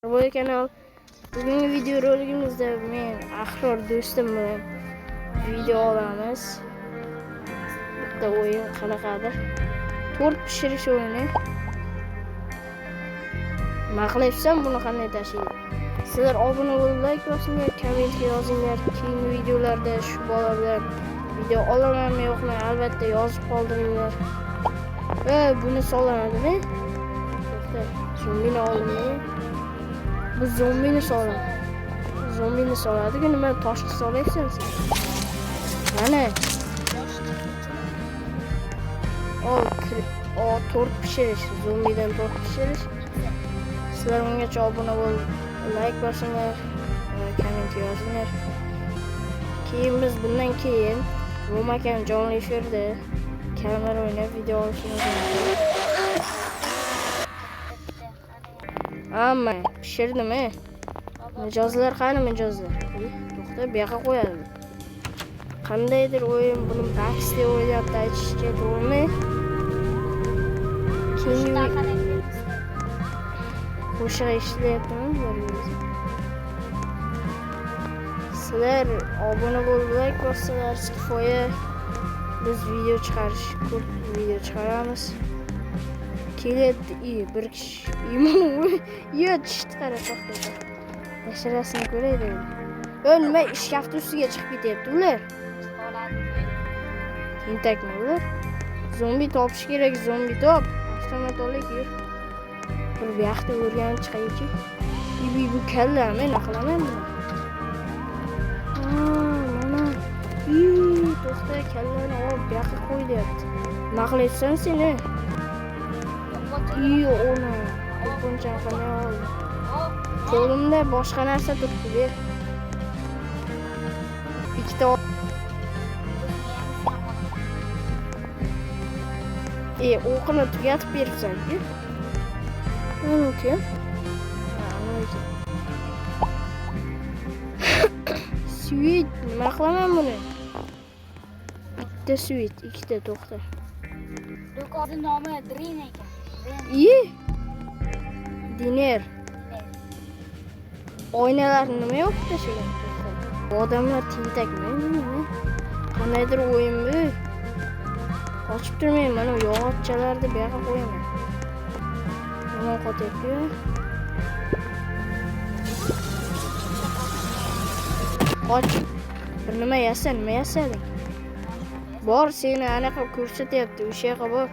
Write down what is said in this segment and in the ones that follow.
Bu kanal bugungi videorolikimizda men Ahror do'stim bilan video olamiz. Bitta o'yin qanaqadir. Tort pishirish o'yini. Maqlayapsam buni qanday tashlaydi? Sizlar obuna bo'lib, like bosinglar, kommentga yozinglar. Keyingi videolarda shu bola bilan video olamanmi yo'qmi albatta yozib qoldiringlar. Buni soladimi? To'xta, zombini oldimmi? Bu zombini soladi. Zombini soladi. Nima toshni solayapsan sen? Mana. Tort pishirish, zombidan tort pishirish. Sizlar ungacha obuna bo'lib, like bosinglar, komment yozinglar. Keyin biz bundan keyin Romakan jonli efirda kamera o'ynab video olishimiz mumkin. Amma pishirdimi? Mijozlar qani mijozlar? To'xta, bu yoqqa qo'yadi. Qandaydir o'yin buni Baxter o'ynayapti aytishga to'g'rimi? Keyin qo'shiq eshitilyaptimi? Sizlar obuna bo'lib, like bossalar, kifoya. Biz video chiqaramiz. Keladi, bir kishi tishni qara to'xta. Nashrasini ko'raydi. Nima ish kafti ustiga chiqib ketyapti ular? Tentakmi ular? Zombi topish kerak, zombi top. Avtomat olib yur. Bir vaqtda o'rganib chiqaychi. Bu kallami, nima qilaman buni? Mana. To'xta, kallani olib bu yoqqa qo'y deyapti. Nima qilaysan seni? Ona. Qo'ncham qanday oldi? Qo'limda boshqa narsa turibdi. Ikkita o'qini tugatib beribsan-ku. Mumkin. Sweet, nima qilaman buni? Bitta sweet, ikkita to'xta. Do'konning nomi Drin ekan. Diner. Oynalar nima yo'q tashagan? Odamlar tentakmi? Qandaydir o'yin bu? Ochib turmayman, mana yog'ochchalarni bu yoqqa qo'yaman. Nima qotyapti? Och. Bir nima yasading? Bor, seni anaqa ko'rsatyapti, o'sha yoqqa bor.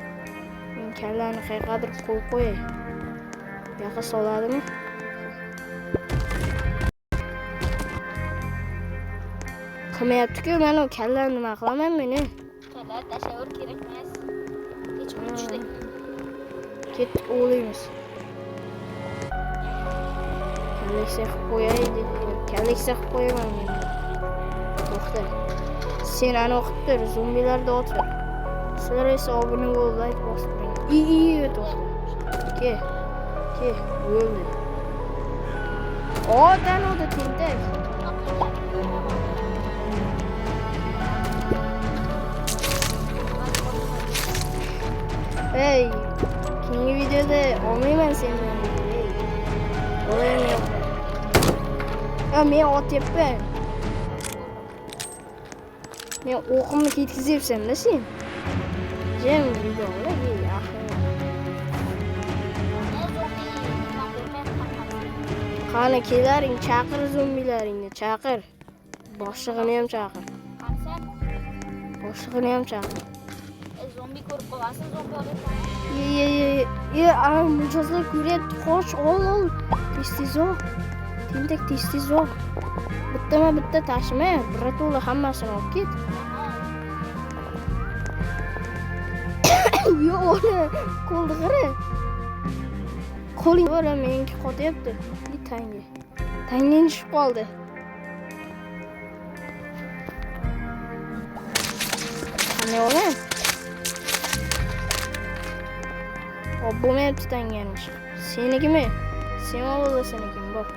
Men kallani qayergadir qo'yib qo'yay. Bu yoqqa soladimi? Qilmayapti-ku, mana kallani nima qilaman meni? Kalla tashavvur kerak emas. Hech tushdi. Ketdik, o'g'limiz. Kallaksa qilib qo'yay dedi. Kallaksa qilib qo'yaman men. To'xta. Sen ana o'qib tur, zombilarni otir. Sizlar esa obuna bo'lib, like bosib qo'ying. To'xta. Ke. O'ldi. Tanoda tentak. Keyingi videoda olmayman seni. O'yin yo'q. Men otyapman. Men o'qimni ketkizyapsan-da sen. Jam video ola, Qani kelaring, chaqir zombilaringni, chaqir. Boshlig'ini ham chaqir. Boshlig'ini ham chaqir. Zombi ko'rib qolasiz, zombi olasan. Mijozlar ko'ryapti, qoch, ol. Tez-tezroq. Tentak tez-tezroq. Bitta tashima, birato'la hammasini olib ket. Ona, qo'lni qara. Qo'ling o'ra menga qotyapti. Tanga tushib qoldi. Qanday o'lan? Bo'lmayapti tangani. Senikimi? Sen olasanigimi bor.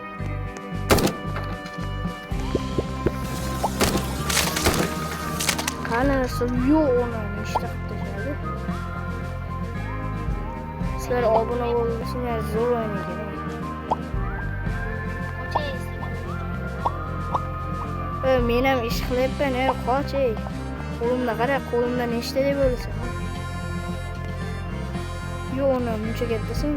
Qanasi yo'q ona nechta qilib tashladi. Sizlar obuna bo'lsanglar zo'r o'ynayman. men ham ish qilyapman, qoch ey. Qo'limda qara, qo'limda nechta deb o'lasan. Yo'q, uni muncha kattasan.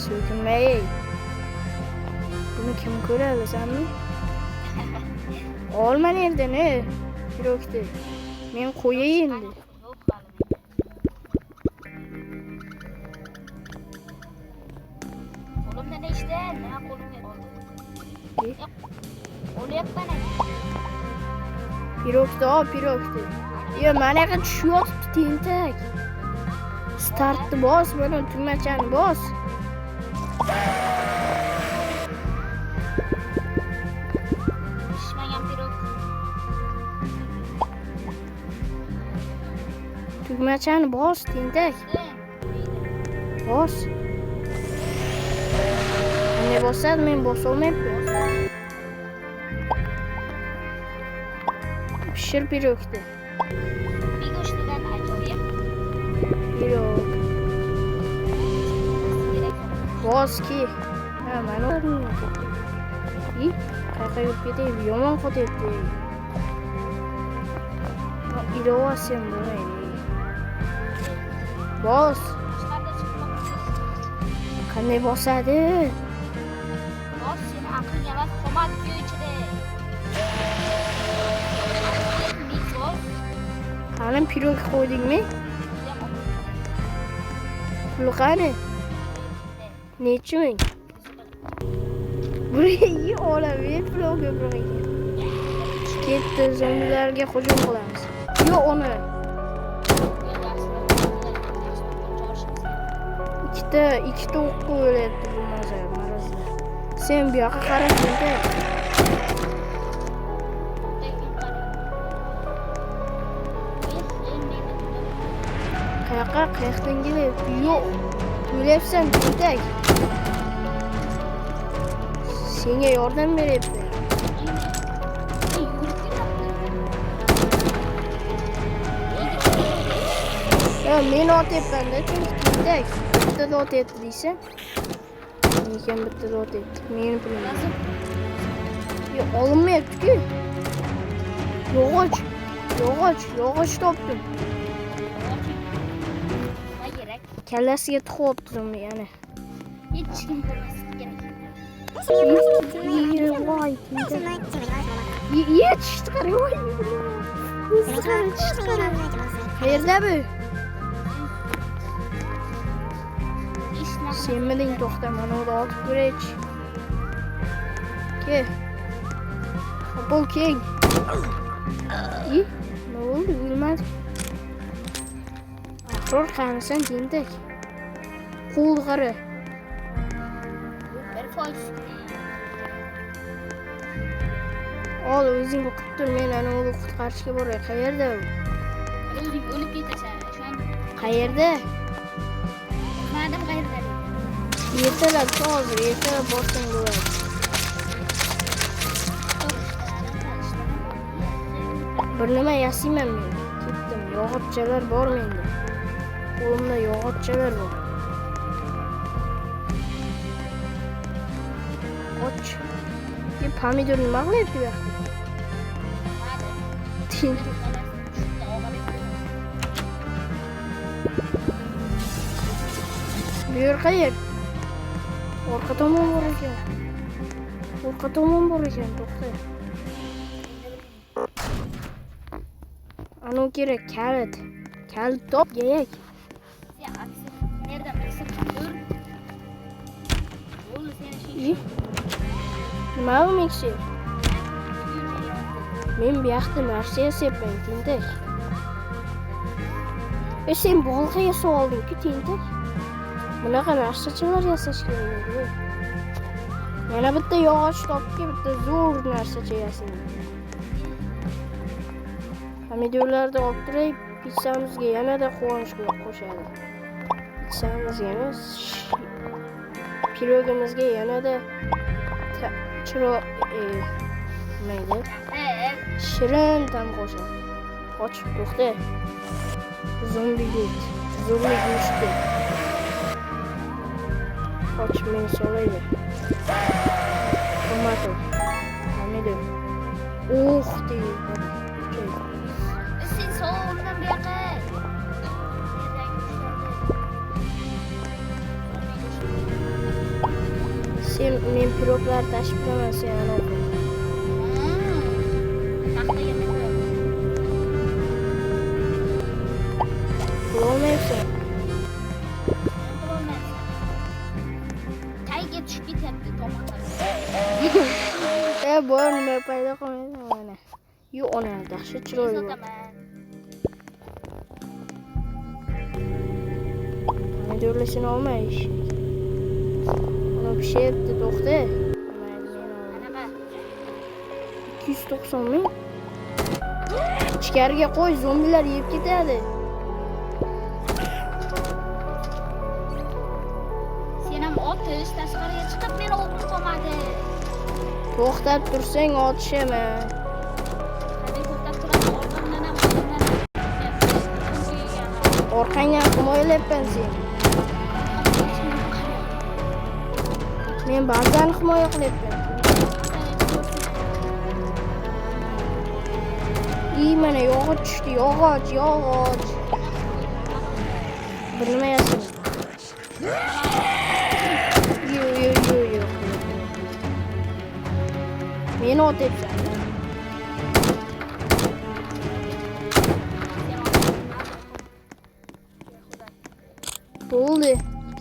So'kinmay. Buni kim ko'radi, sanmi? Olma nerdan, pirogni. Men qo'yay endi. Qo'limda nechta? Nima qo'limga oldi? O'lyapman. Pirogni. Yo, mana yoqqa tushyapti tentak. Startni bos, mana tugmachani bos. Pishmagan pirog. Tugmachani bos, tentak. Bos. Ne bosadi, men bosolmayapman. Pishir pirogni. Go'shtidan ajoyib. Pirog. Boski. Ha, mana o'rnini. Qayerga yurib ketayim, yomon qotyapti. Ilovasam bo'lmaydi. Bos. Qanday bosadi? Bos, seni aqling emas, qomat ichida. Qani pirog qo'ydingmi? Puli qani? Necha ming? Buraya olaver pirogni biroga. Ketdi, zombilarga hujum qilamiz. Yo'q, uni. Ikkita o'q qo'yilyapti bu marazda. Sen bu yoqqa qara, tentak. Qayoqdan kelyapti? Yo'q. O'ylayapsan, tentak. Senga yordam beryapti. Yo, men otyapman-da, tentak. Bitta otyapti deysan. Lekin bitta otyapti. Meni pulim. Yo, olinmayapti-ku. Yog'och topdim. Kallasiga tiqyapti zombi yana. Hech kim ko'rmaslik kerak. Voy, chiqar, voy. Qayerda bu? Sen biling, to'xta, mana uni olib ko'raychi. Ke. Qo'l keng. Nima bo'ldi? O'lmadi. Atror qanisan, tentak. Qo'lni qara. Bir foiz. Ol, o'zing o'qib tur, men ana uni qutqarishga boray. Qayerda u? O'zing o'lib ketasan. Qayerda? Madam qayerda? Ertalab hozir, ertalab borsang bo'ladi. Bir nima yasayman men. Ketdim, yog'ochchalar bor menda. Qo'limda yog'ochchalar bor. Och. Bu pomidor nima qilyapti bu yoqda? Bu yer qayer? Orqa tomon bor ekan. To'xta. Ana kerak, kalit. Kalit top, gayak. Sen nereden bilsin? Dur. Oğlum sen Nima bu miksir? Men bu yoqda narsa yasayapman, tentak. Sen bolg'a yasab olding-ku, tentak. Bunaqa narsachalar yasash kerak edi. Yana bitta yog'och topib, bitta zo'r narsacha yasayman. Pomidorlarni olib turay, pitsamizga yanada quvonch qo'shadi. Pitsamizga emas, pirogimizga yanada mayda shirin ta'm qo'shadi. Qochib to'xta. Zombi go'shti. Qochib meni solaydi. tomato. Hamidov. Oh deydi. Sen soğuğundan bir yakın. Sen men piroglar tashib beraman sen ana o'qi. Taxtaga nima qo'yaman? Qilolmaysan. Tagiga tushib ketyapti tomatlar. Bor nima paydo qilmaydi mana. Yo ona dahshat chiroyli. Pomidorlasini olmay. Ana pishayapti, to'xta. Anaqa 290 ming. Ichkariga qo'y, zombilar yeb ketadi. sen ham otish tashqariga chiqib meni o'g'lim qolmadi. To'xtab tursang otishaman. Qanday to'xtab turaman? Orqamdan ham oldimdan ham. Orqangdan himoyalayapman sen. Men bazani himoya qilyapman. Mana yog'och tushdi, yog'och. Bir nima yasin. Yo. Meni otyapsan. Bo'ldi.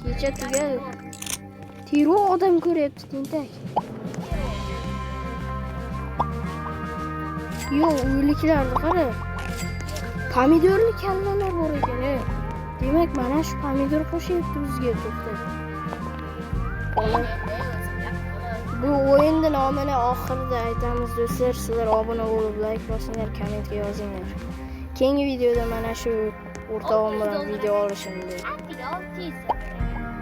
Kecha tugadi. Tiro odam ko'ryapti, tentak. Yo, o'liklarni qara. Pomidorli kallalar bor ekan. Demak, mana shu pomidor qo'shyapti bizga, to'xta. Bu o'yinda nomini oxirida aytamiz do'stlar. Sizlar obuna bo'lib, like bosinglar, kommentga yozinglar. Keyingi videoda mana shu o'rtog'im bilan video olishimni.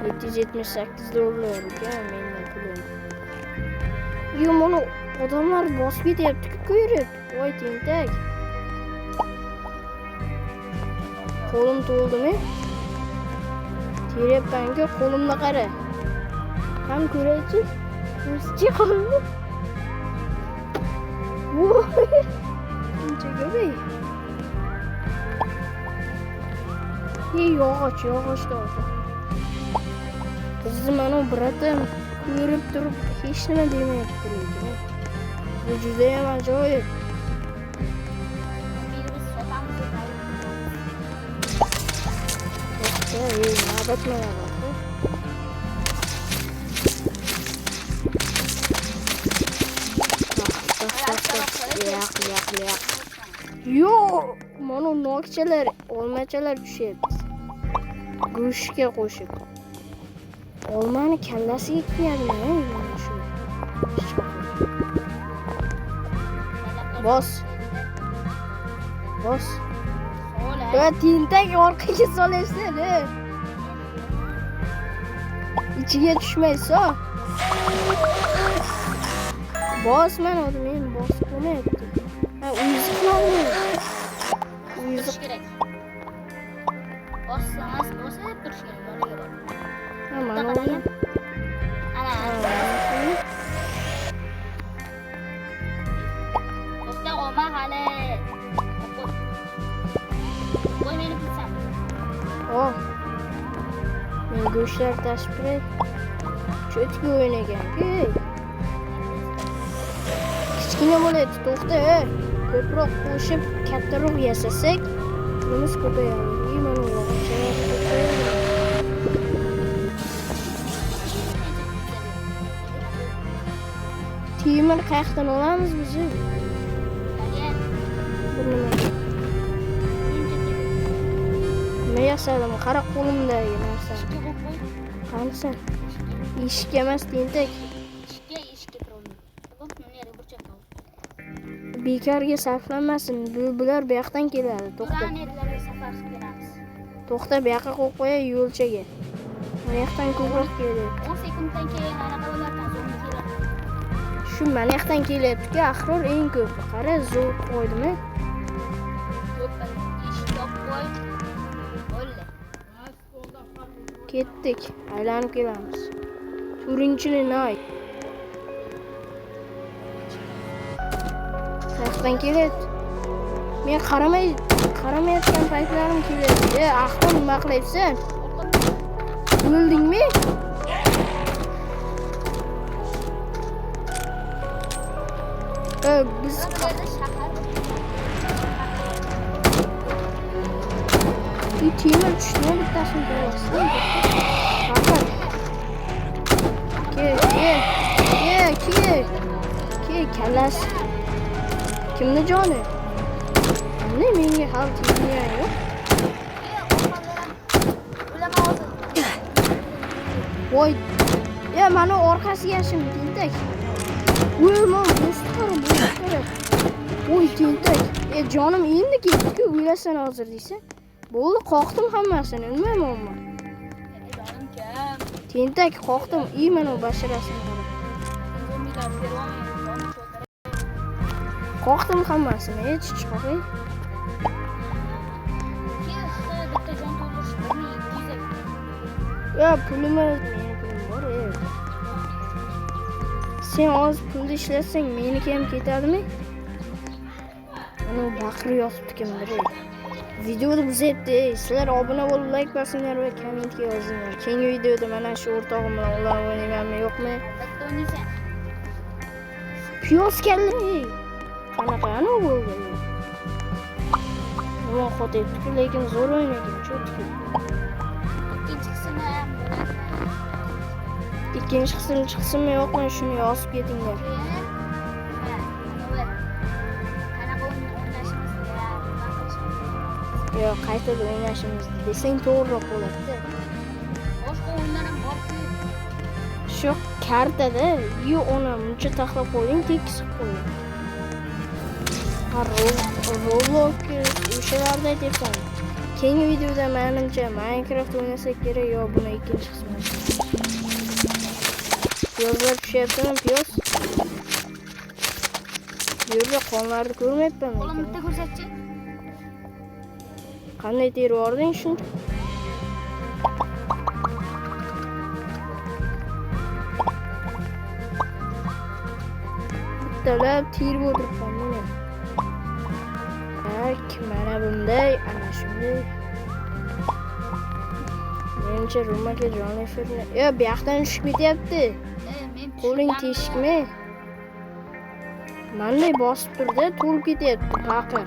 778 dollar ekan mendan pulim. Yo, mana odamlar bosib ketyapti-ku ko'rib. Voy tentak. Qo'lim to'ldimi? Teryapman-ku, qo'limni qara. Ham ko'raychi. O'zicha qo'limni. Voy. Buncha ko'pay. Yog'och to'g'ri. Bizni mana bratim ko'rib turib hech nima demayapti lekin. Bu juda ham ajoyib. Navbat mana bor. Yo'q. Yo, mana nokchalar, olmachalar tushyapti. Go'shtga qo'shib. Olmani kallasiga kiyadimi mana shu. Bos. Va tentak orqaga solaysan. İçiga tushmaysa. Bos mana men bosib qo'ymayapti. Ha, uyuzi qiladi. Uyuzi kerak. Bossangiz bosib turish kerak. Mana to'xta olma hali. Qo'y meni bilsam. Men go'shtlar tashib turay. Cho'tga o'ynagan-ku. Kichkina bo'ladi, to'xta. Ko'proq qo'shib kattaroq yasasak, pulimiz ko'payadi. Mana yog'ochlar ko'payadi. Temir qayerdan olamiz biz? Nima yasadim? Qara qo'limdagi narsa. Qancha? Eshik emas, tentak. Eshikka turolmaydi. Xo'p, meni burchakka ol. Bekarga sarflanmasin. Bular bu yoqdan keladi. To'xta. Nerlarga safar qilib beramiz. To'xta, bu yoqqa qo'yib qo'yay yo'lchaga. Bu yoqdan ko'proq keladi. 10 sekunddan keyin anaqa bo'lardan so'ng keladi. Shu mana yoqdan kelyapti-ku, axir eng ko'p. Qara, zo'r qo'ydimi? Eshik yopib qo'y. Bo'ldi. Ketdik. Aylanib kelamiz. Turinchini nay. Yoqdan kelyapti. Men qaramayotgan paytlarim kelyapti. Ahmoq nima qilyapsan? O'ldingmi? Biz bir temir tushdi, bittasini ko'rasizmi? Ke, kallasi. Kimni joni? Ne menga hal tegmagan yo'q. Voy. Mana orqasiga yashim tentak. O'lma, bo'star. Voy tentak. Jonim endi ketdi-ku, o'lasan hozir deysa. Bo'ldi, qoqdim hammasini, nima? Tentak qoqdim, mana basharasini qarab. Qoqdim hammasini, chiqoqay. Pulim bor. Sen hozir pulni ishlasang, meniki ham ketadimi? Ana baqirib yotibdi kimdir. Videoni buzyapti. Sizlar obuna bo'lib, like bosinglar va kommentga yozinglar. Keyingi videoda mana shu o'rtog'im bilan ular o'ynaymanmi, yo'qmi? Piyoz keldi. Qanaqani bo'ldi? Nima xo'taydi, lekin zo'r o'ynagan, cho'tki. Ikkinchi qism chiqsinmi yo'qmi, shuni yozib ketinglar. Yo, qaytada o'ynashimiz desang to'g'riroq bo'lardi. Boshqa o'yinlar ham bor-ku. Shu kartada uni muncha taxlab qo'ying, tekis qo'ying. Roblox o'shalarda aytyapman. Keyingi videoda menimcha Minecraft o'ynasak kerak, yo buni ikkinchi qismini. Piyozlar pishyaptimi, piyoz? Yerda qonlarni ko'rmayapman. Qo'lim bitta ko'rsatchi. Qanday terib yording shuncha? Bittalab terib o'tiribman men. Mana bunday, ana shunday. Menimcha Rumaga jonli efirni. Bu yoqdan tushib ketyapti. Qo'ling teshikmi? Manday bosib turdi, to'lib ketyapti paqir.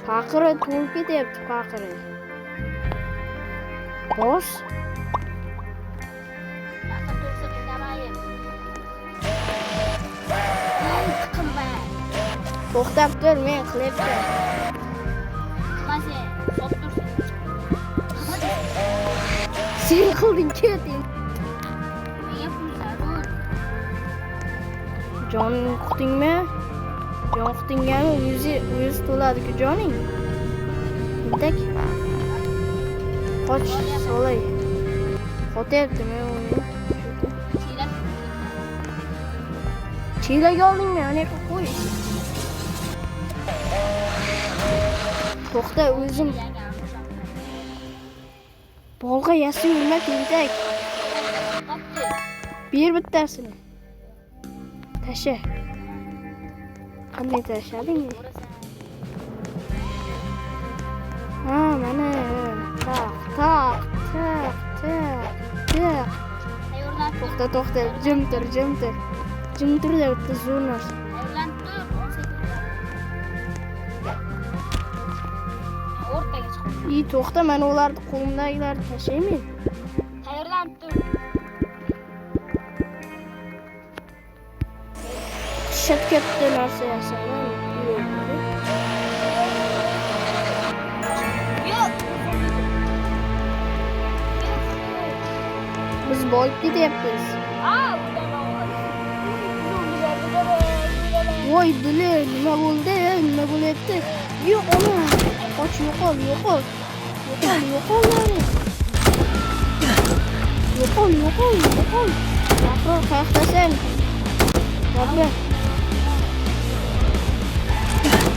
Paqiri to'lib ketyapti, paqiri. Bos. To'xtab tur, men qilyapman. Sen qilding, keting. Joning uqdingmi? Jon uqdingami? O'zi to'ladi-ku joning. Tentak. Qoch, solay. Qotyaptimi uni? Chiylaga oldingmi? Ana yoqqa qo'y. To'xta, o'zim. Bolg'a yasing nima tentak? Bir bittasini. Tasha. Qanday tashlading? Mana. Tak. To'xta. Jim tur. Jim turda bitta zo'r narsa. O'rtaga chiq. To'xta, men ularni qo'limdagilarni tashlayman. Tayyorlanib tur. Katta narsa yasaman. Biz boyib ketyapmiz. Voy, dili nima bo'ldi? Nima bo'lyapti? Yo'q, ona. Qoch, yo'qol. Yo'qol. Baqir, qayerdasan? Baqir.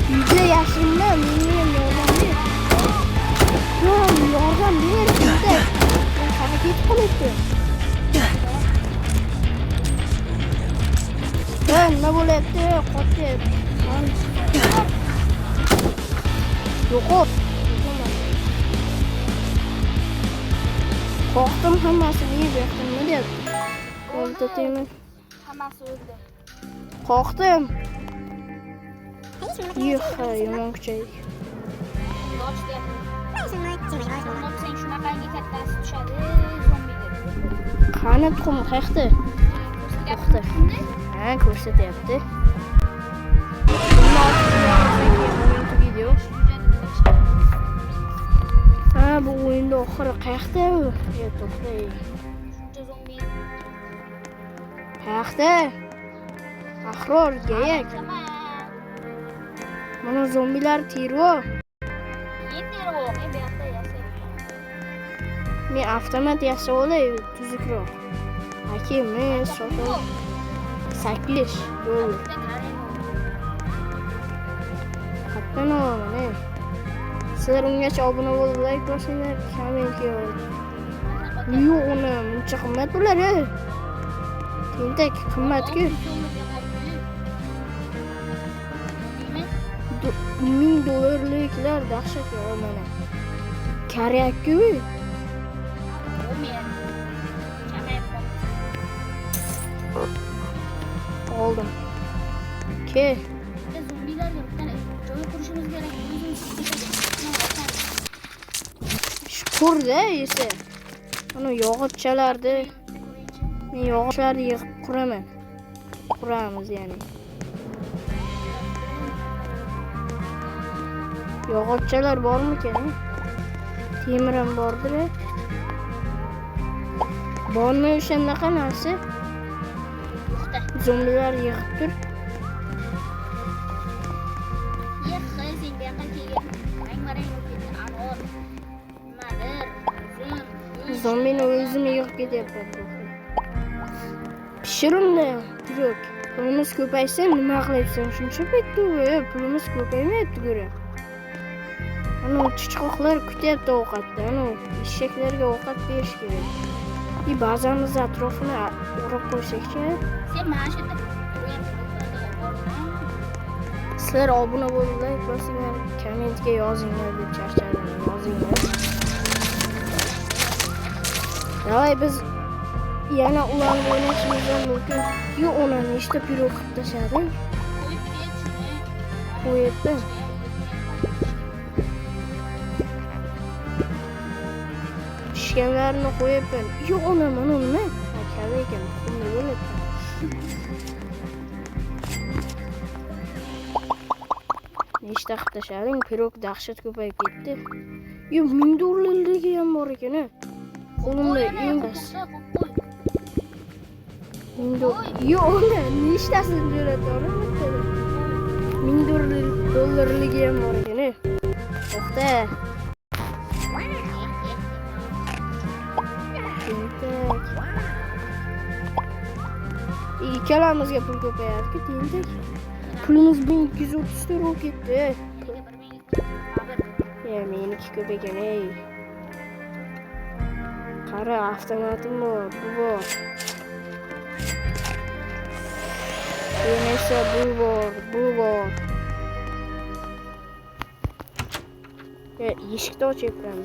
Uyda yashinda menga yordam ber, tentak. Qani ketib qolyapti. Nima bo'lyapti? Qochib. Yo'q. Qo'rqdim hammasini yeb yoqdim. Nima deyapti? O'ldirdim. Hammasi o'ldi. Qo'rqdim. Yo'q, yomon kuchaydi. Loch deyapti. Sen shunaqangi kattasi tushadi, zombiga. Qani tuxum qayerda? Yo'qda. Ha, ko'rsatyapti. Video. Ha, bu o'yinda oxiri qayerda u? To'xtay. Shuncha zombi. Qayerda? Ahror, gayak. Mana zombilar tervo. Yetero, men bu yoqda yasayapman. Men avtomat yasab olay, tuzukroq. Aka, men sotib 8 dollar. Qatdan olaman. Sizlar ungacha obuna bo'lib, like bosinglar, kommentga yozing. Yo'q, uni buncha qimmat bo'lar-a. Tentak qimmat-ku. 1000 dollarliklar dahshat mana. Karyak-ku. Oldim. Ke. Zombilar yo'qdan joy qurishimiz kerak. Shukur-da, esa. Ana yog'ochchalarni men yog'ochlarni yig'ib quraman. Quramiz ya'ni. Yog'ochchalar bormikan? Temir ham bordir. Bormi o'shanaqa narsa? Zombilar yig'ib tur. Zombini o'zim yig'ib ketyapman. Pishirimda, yo'q. Pulimiz ko'paysa nima qilyapsan? Shuncha paytda pulimiz ko'paymayapti ko'ra. Ana chichqoqlar kutyapti ovqatda. Ana eshaklarga ovqat berish kerak. Bazamiz atrofini o'rab qo'ysak-chi. Sen mana shu yerda sizlar obuna bo'lib, like bosinglar, kommentga yozinglar deb charchadim. Yozinglar. Davay biz yana ularni o'ynashimiz mumkin. Yo'q, uni nechta pirog qilib tashladim. Qo'yibdim. Pishganlarni qo'yibdim. Yo'q, uni mana nima? Kavi ekan, qumni bo'libdi. Nechta qilib tashlading? Pirog dahshat ko'payib ketdi. Yo'q, 1000 dollarligi ham bor ekan. Qo'limda emas. Yo'q, nechtasini jo'nataman? 1000 dollarligi ham bor ekan. To'xta. Ikkalamizga pul ko'payadi-ku, tentak. Pulimiz 1230 ta bo'lib ketdi. Meniki ko'p ekan, ey. Qara, avtomatim bor, bu bor. Esa bu bor. Eshikni ochyapman.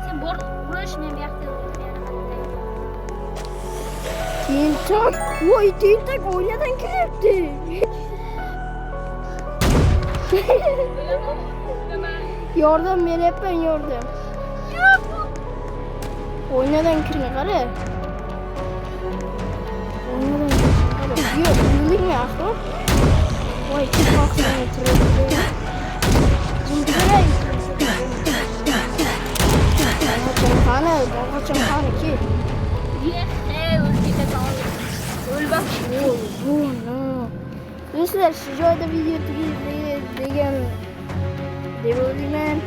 Sen bor, urish men bu yoqda. Tentak, voy tentak o'ynadan kiryapti. Yordam beryapman, yordam. O'ynadan kirni qara. O'ynadan qara. Yo'q, o'ynaydingmi axir? Voy, chiqmoqni turibdi. Jindiray. Bog'acham qani ki? Do'stlar, shu joyda video tugagan deb o'ylayman.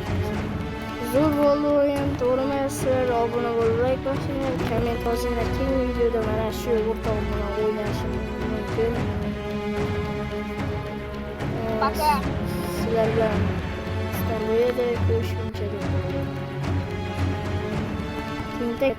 Zo'r bo'ldi o'yin, to'g'rimi? Sizlar obuna bo'lib, like bosinglar, komment yozinglar. Keyingi videoda mana shu o'rtoq bilan o'ynashimiz mumkin. Sizlar bilan istalganda ko'rishguncha deb. Tentak